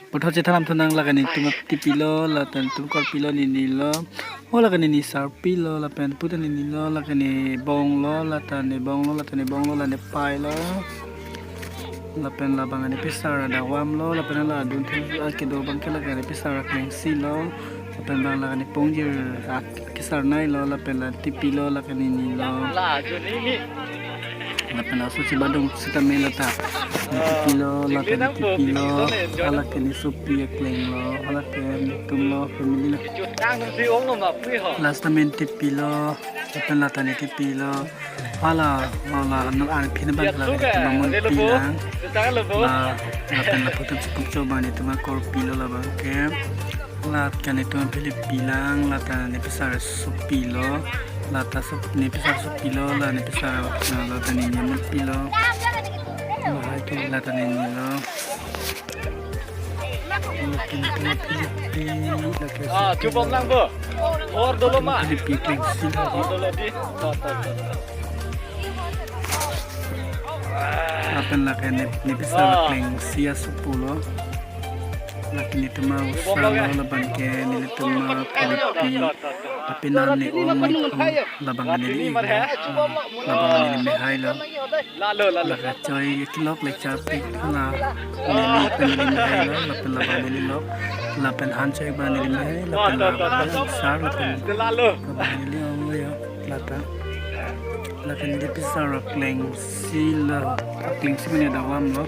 Putar cetanam tunang lagan itu tipilo latan tukar pilo ni lo. Oh lagan ini sar pilo lapan putar ni lo lagan ini bong lo latan ni bong lo latan ni bong lo lani pai lo. Lapan labangan ni pisar ada wam lo lapan la dun kedo bang ke lagan ni pisar keng si lo. Lapan bang lagan ni pongjir kisar nai lo lapan la tipilo lagan ini lo. Lapan la suci badung sita melata. Tipilo lakan tipilo alak ni supi kleng lo alak tum lo family lo last time tipilo lapan latan tipilo ala anu an pin ban la bang pilang lapan la putum cukup coba ni tuma kor pilo la bang ke lat kan itu pilang latan ni besar supilo lata sup ni besar supilo la ni besar latan ni nyamut pilo itu latan ini lo. Coba lang bu. Or dulu mak. Lapan lakan ni besar kleng sia 10. Lakin itu mau sama laban ke ni itu mau polipi. Tapi nanti labangan ini labangan ini mehai lo. Laga coy kilok le capek na nili penili lo lapan laban nili lo lapan hancai ban nili mehai lapan laban sar lapan nili om yo lata lapan nili pisar kleng sila kleng si punya dawam lo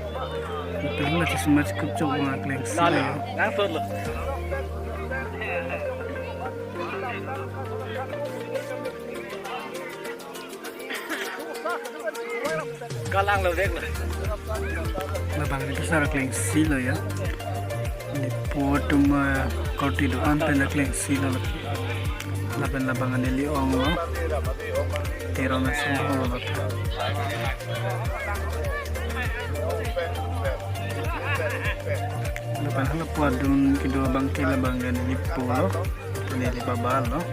lapan lah cuma cukup coba kleng sila yo. Galang lo dek lah. Labang ni besar kleng sila ya. Di potum korti doan pen kleng sila lo. Laban labangan ni liong lo. Terong na semua lo. Laban halap wadun kedua bangkai labangan ni polo. Ini di babal lo.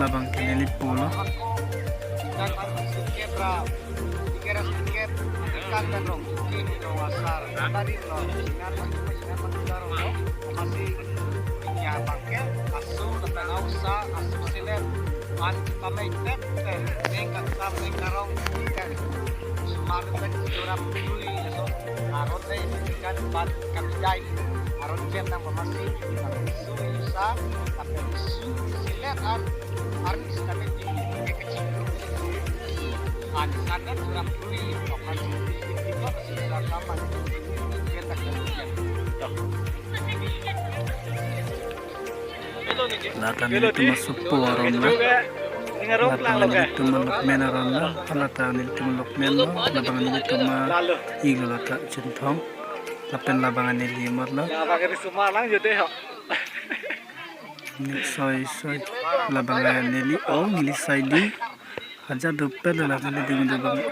Labang kinili polo. Aron jem nang pemasi, isu isa, tapi isu siletan, artis kami di kecil. Ada surat kui, operasi itu masih rekaman. Kita kerja. Latan itu masuk poron lah. Latan itu meluk menaran lah. Latan itu meluk meno. Labangan itu mah iglo lata centong. Lapan labangan ini limot lah. Ya pakai semua lang jadi hok. Soy labangan ini ngili saili. Aja dupel lah nili dengan